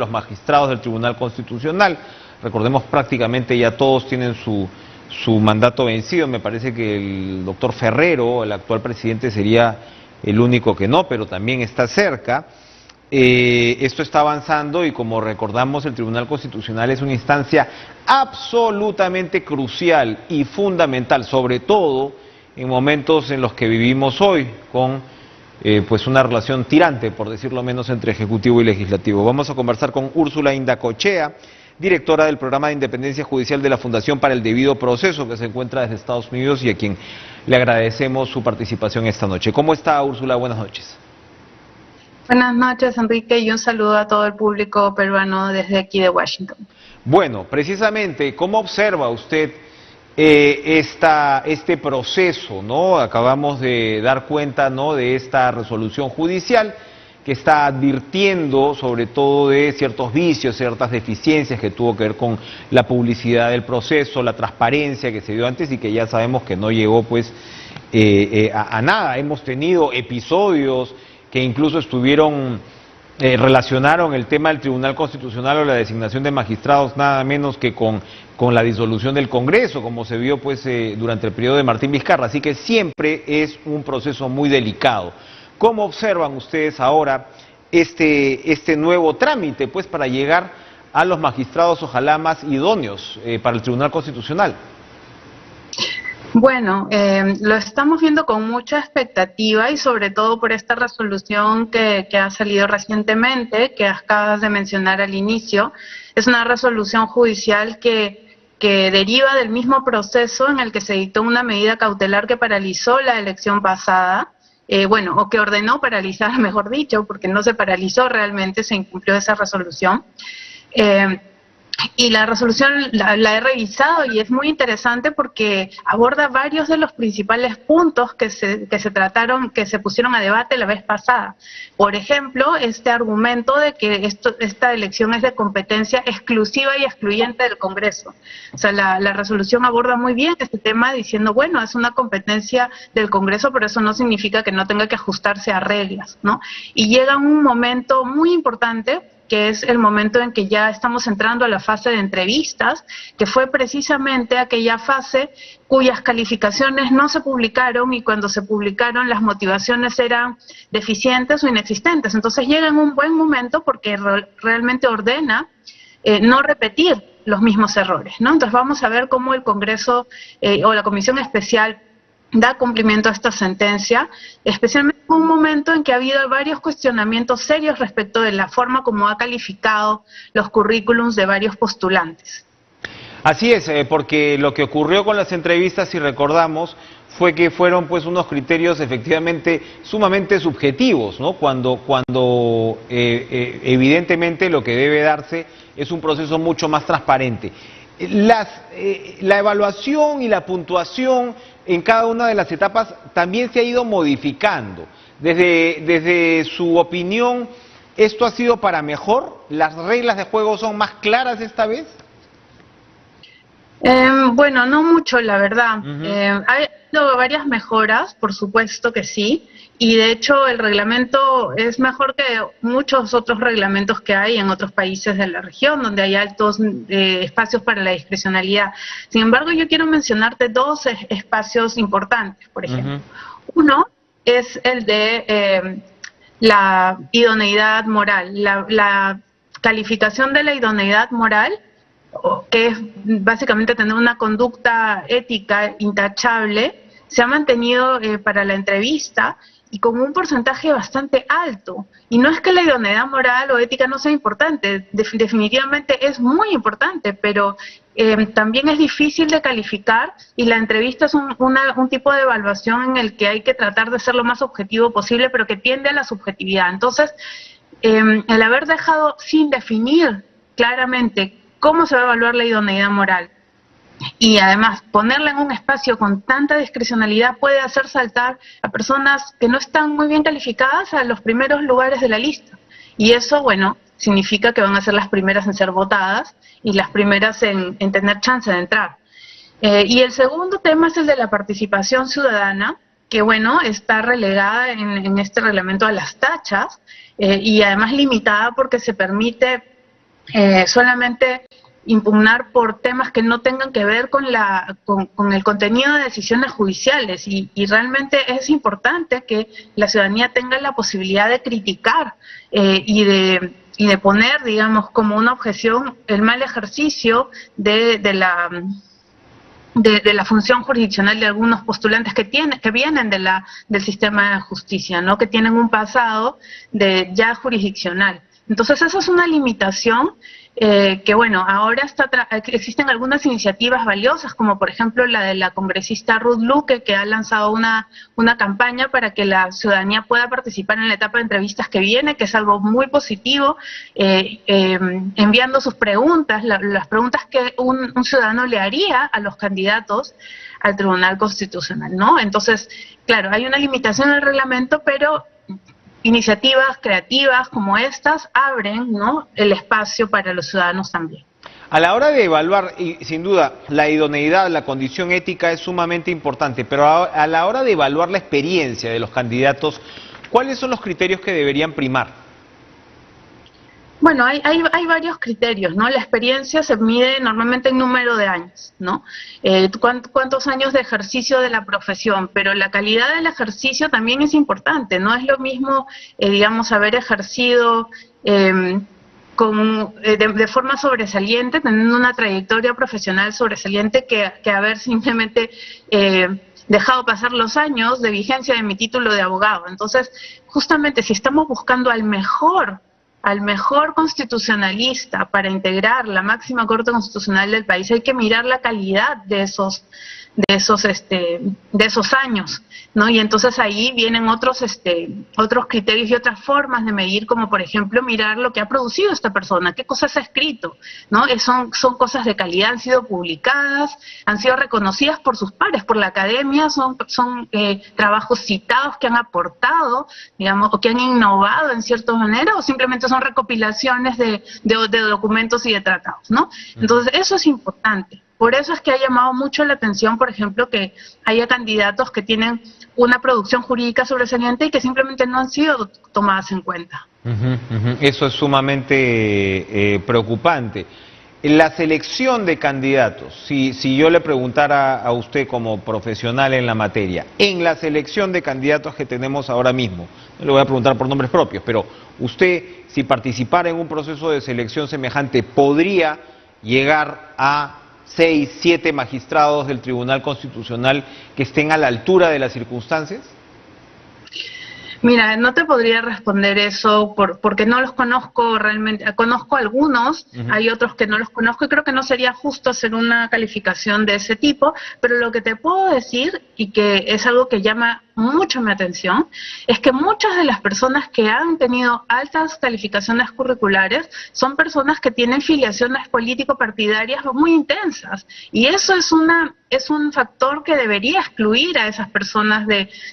los magistrados del Tribunal Constitucional. Recordemos, prácticamente ya todos tienen su mandato vencido. Me parece que el doctor Ferrero, el actual presidente, sería el único que no, pero también está cerca. Esto está avanzando y, como recordamos, el Tribunal Constitucional es una instancia absolutamente crucial y fundamental, sobre todo en momentos en los que vivimos hoy, con pues una relación tirante, por decirlo menos, entre Ejecutivo y Legislativo. Vamos a conversar con Úrsula Indacochea, directora del Programa de Independencia Judicial de la Fundación para el Debido Proceso, que se encuentra desde Estados Unidos y a quien le agradecemos su participación esta noche. ¿Cómo está, Úrsula? Buenas noches. Buenas noches, Enrique, y un saludo a todo el público peruano desde aquí de Washington. Bueno, precisamente, ¿cómo observa usted este proceso, ¿no? Acabamos de dar cuenta, ¿no?, de esta resolución judicial que está advirtiendo sobre todo de ciertos vicios, ciertas deficiencias que tuvo que ver con la publicidad del proceso, la transparencia que se dio antes y que ya sabemos que no llegó pues a nada. Hemos tenido episodios que incluso relacionaron el tema del Tribunal Constitucional o la designación de magistrados nada menos que con la disolución del Congreso, como se vio pues durante el periodo de Martín Vizcarra. Así que siempre es un proceso muy delicado. ¿Cómo observan ustedes ahora este nuevo trámite pues para llegar a los magistrados ojalá más idóneos para el Tribunal Constitucional? Bueno, lo estamos viendo con mucha expectativa y sobre todo por esta resolución que ha salido recientemente, que acabas de mencionar al inicio. Es una resolución judicial que deriva del mismo proceso en el que se dictó una medida cautelar que paralizó la elección pasada, o que ordenó paralizar, mejor dicho, porque no se paralizó realmente, se incumplió esa resolución. Y la resolución la he revisado y es muy interesante porque aborda varios de los principales puntos que se trataron, que se pusieron a debate la vez pasada. Por ejemplo, este argumento de que esta elección es de competencia exclusiva y excluyente del Congreso. O sea, la resolución aborda muy bien este tema diciendo, bueno, es una competencia del Congreso, pero eso no significa que no tenga que ajustarse a reglas, ¿no? Y llega un momento muy importante, que es el momento en que ya estamos entrando a la fase de entrevistas, que fue precisamente aquella fase cuyas calificaciones no se publicaron y cuando se publicaron las motivaciones eran deficientes o inexistentes. Entonces llega en un buen momento porque realmente ordena no repetir los mismos errores, ¿no? Entonces vamos a ver cómo el Congreso o la Comisión Especial da cumplimiento a esta sentencia, especialmente en un momento en que ha habido varios cuestionamientos serios respecto de la forma como ha calificado los currículums de varios postulantes. Así es, porque lo que ocurrió con las entrevistas, si recordamos, fue que fueron pues unos criterios efectivamente sumamente subjetivos, ¿no? Cuando evidentemente lo que debe darse es un proceso mucho más transparente. La evaluación y la puntuación en cada una de las etapas también se ha ido modificando. Desde su opinión, ¿esto ha sido para mejor? ¿Las reglas de juego son más claras esta vez? Bueno, no mucho, la verdad. Ha habido varias mejoras, por supuesto que sí, y de hecho el reglamento es mejor que muchos otros reglamentos que hay en otros países de la región, donde hay altos espacios para la discrecionalidad. Sin embargo, yo quiero mencionarte dos espacios importantes, por ejemplo. Uno es el de la idoneidad moral, la calificación de la idoneidad moral, que es básicamente tener una conducta ética intachable, se ha mantenido para la entrevista y con un porcentaje bastante alto. Y no es que la idoneidad moral o ética no sea importante, definitivamente es muy importante, pero también es difícil de calificar y la entrevista es un tipo de evaluación en el que hay que tratar de ser lo más objetivo posible, pero que tiende a la subjetividad. Entonces, el haber dejado sin definir claramente cómo se va a evaluar la idoneidad moral y además ponerla en un espacio con tanta discrecionalidad puede hacer saltar a personas que no están muy bien calificadas a los primeros lugares de la lista. Y eso, bueno, significa que van a ser las primeras en ser votadas y las primeras en tener chance de entrar. Y el segundo tema es el de la participación ciudadana, que bueno, está relegada en este reglamento a las tachas y además limitada porque se permite solamente impugnar por temas que no tengan que ver con el contenido de decisiones judiciales, y realmente es importante que la ciudadanía tenga la posibilidad de criticar y de poner, digamos, como una objeción el mal ejercicio de la función jurisdiccional de algunos postulantes que vienen del sistema de justicia, ¿no? Que tienen un pasado ya jurisdiccional. Entonces esa es una limitación que, bueno, ahora existen algunas iniciativas valiosas, como por ejemplo la de la congresista Ruth Luque, que ha lanzado una campaña para que la ciudadanía pueda participar en la etapa de entrevistas que viene, que es algo muy positivo, enviando sus preguntas, las preguntas que un ciudadano le haría a los candidatos al Tribunal Constitucional, ¿no? Entonces, claro, hay una limitación en el reglamento, pero iniciativas creativas como estas abren, ¿no?, el espacio para los ciudadanos también. A la hora de evaluar, y sin duda, la idoneidad, la condición ética es sumamente importante, pero a la hora de evaluar la experiencia de los candidatos, ¿cuáles son los criterios que deberían primar? Bueno, hay varios criterios, ¿no? La experiencia se mide normalmente en número de años, ¿no? Cuántos años de ejercicio de la profesión, pero la calidad del ejercicio también es importante. No es lo mismo, digamos, haber ejercido de forma sobresaliente, teniendo una trayectoria profesional sobresaliente, que haber simplemente dejado pasar los años de vigencia de mi título de abogado. Entonces, justamente si estamos buscando al mejor constitucionalista para integrar la máxima Corte Constitucional del país, hay que mirar la calidad de esos años, ¿no? Y entonces ahí vienen otros criterios y otras formas de medir, como por ejemplo mirar lo que ha producido esta persona, qué cosas ha escrito, ¿no? Son cosas de calidad, han sido publicadas, han sido reconocidas por sus pares, por la academia, son trabajos citados que han aportado, digamos, o que han innovado en cierta manera, o simplemente son recopilaciones de documentos y de tratados, ¿no? Entonces eso es importante. Por eso es que ha llamado mucho la atención, por ejemplo, que haya candidatos que tienen una producción jurídica sobresaliente y que simplemente no han sido tomadas en cuenta. Eso es sumamente preocupante. La selección de candidatos, si yo le preguntara a usted como profesional en la materia, en la selección de candidatos que tenemos ahora mismo, no le voy a preguntar por nombres propios, pero usted, si participara en un proceso de selección semejante, ¿podría llegar a 6, 7 magistrados del Tribunal Constitucional que estén a la altura de las circunstancias? Mira, no te podría responder eso porque no los conozco realmente. Conozco algunos, hay otros que no los conozco y creo que no sería justo hacer una calificación de ese tipo, pero lo que te puedo decir, y que es algo que llama mucho mi atención, es que muchas de las personas que han tenido altas calificaciones curriculares son personas que tienen filiaciones político-partidarias muy intensas, y eso es un factor que debería excluir a esas personas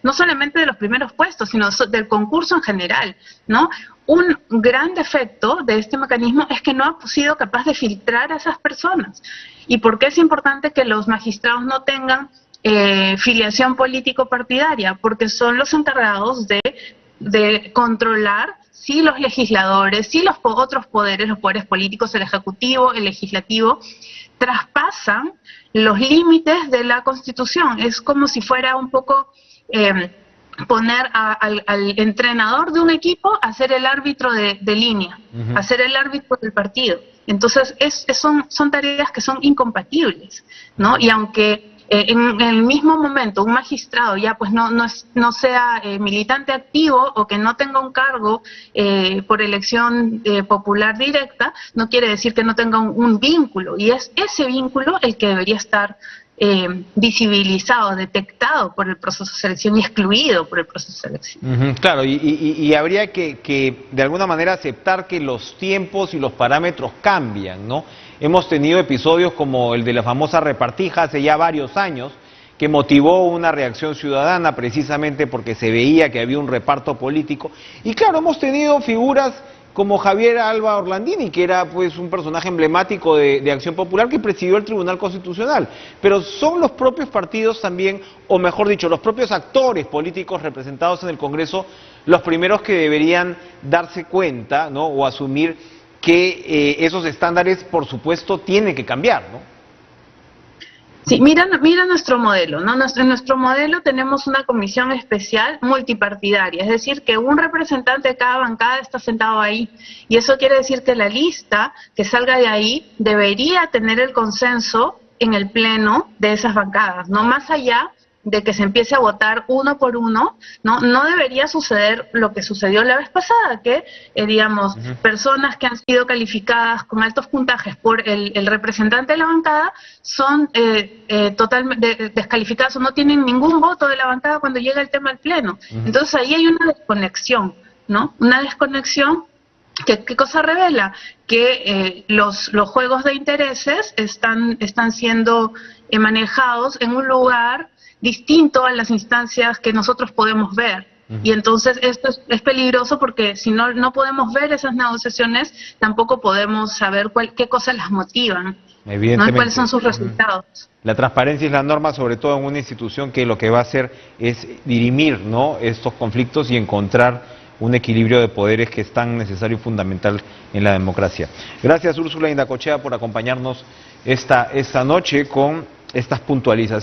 no solamente de los primeros puestos, sino del concurso en general, ¿no? Un gran defecto de este mecanismo es que no ha sido capaz de filtrar a esas personas. ¿Y por qué es importante que los magistrados no tengan filiación político-partidaria? Porque son los encargados de controlar si los legisladores, si los otros poderes, los poderes políticos, el ejecutivo, el legislativo, traspasan los límites de la Constitución. Es como si fuera un poco poner al entrenador de un equipo a ser el árbitro de línea, a ser el árbitro del partido. Entonces son tareas que son incompatibles, ¿no? Y aunque en el mismo momento un magistrado ya pues no sea militante activo o que no tenga un cargo por elección popular directa, no quiere decir que no tenga un vínculo, y es ese vínculo el que debería estar visibilizado, detectado por el proceso de selección y excluido por el proceso de selección. Claro, y habría que de alguna manera aceptar que los tiempos y los parámetros cambian, ¿no? Hemos tenido episodios como el de la famosa repartija hace ya varios años, que motivó una reacción ciudadana precisamente porque se veía que había un reparto político. Y claro, hemos tenido figuras como Javier Alba Orlandini, que era pues un personaje emblemático de Acción Popular, que presidió el Tribunal Constitucional. Pero son los propios partidos también, o mejor dicho, los propios actores políticos representados en el Congreso, los primeros que deberían darse cuenta, ¿no?, o asumir que esos estándares, por supuesto, tienen que cambiar, ¿no? Sí, mira nuestro modelo, ¿no? En nuestro modelo tenemos una comisión especial multipartidaria, es decir, que un representante de cada bancada está sentado ahí. Y eso quiere decir que la lista que salga de ahí debería tener el consenso en el pleno de esas bancadas, no más allá de que se empiece a votar uno por uno, no debería suceder lo que sucedió la vez pasada, que, digamos, personas que han sido calificadas con altos puntajes por el representante de la bancada son totalmente descalificadas o no tienen ningún voto de la bancada cuando llega el tema al pleno. Entonces ahí hay una desconexión, ¿no? Una desconexión. ¿Qué cosa revela? Que los juegos de intereses están siendo manejados en un lugar distinto a las instancias que nosotros podemos ver. Y entonces esto es peligroso porque si no podemos ver esas negociaciones, tampoco podemos saber qué cosas las motivan, ¿no? ¿Cuáles son sus resultados? La transparencia es la norma, sobre todo en una institución que lo que va a hacer es dirimir, ¿no?, estos conflictos y encontrar un equilibrio de poderes que es tan necesario y fundamental en la democracia. Gracias, Úrsula Indacochea, por acompañarnos esta noche con estas puntualizaciones.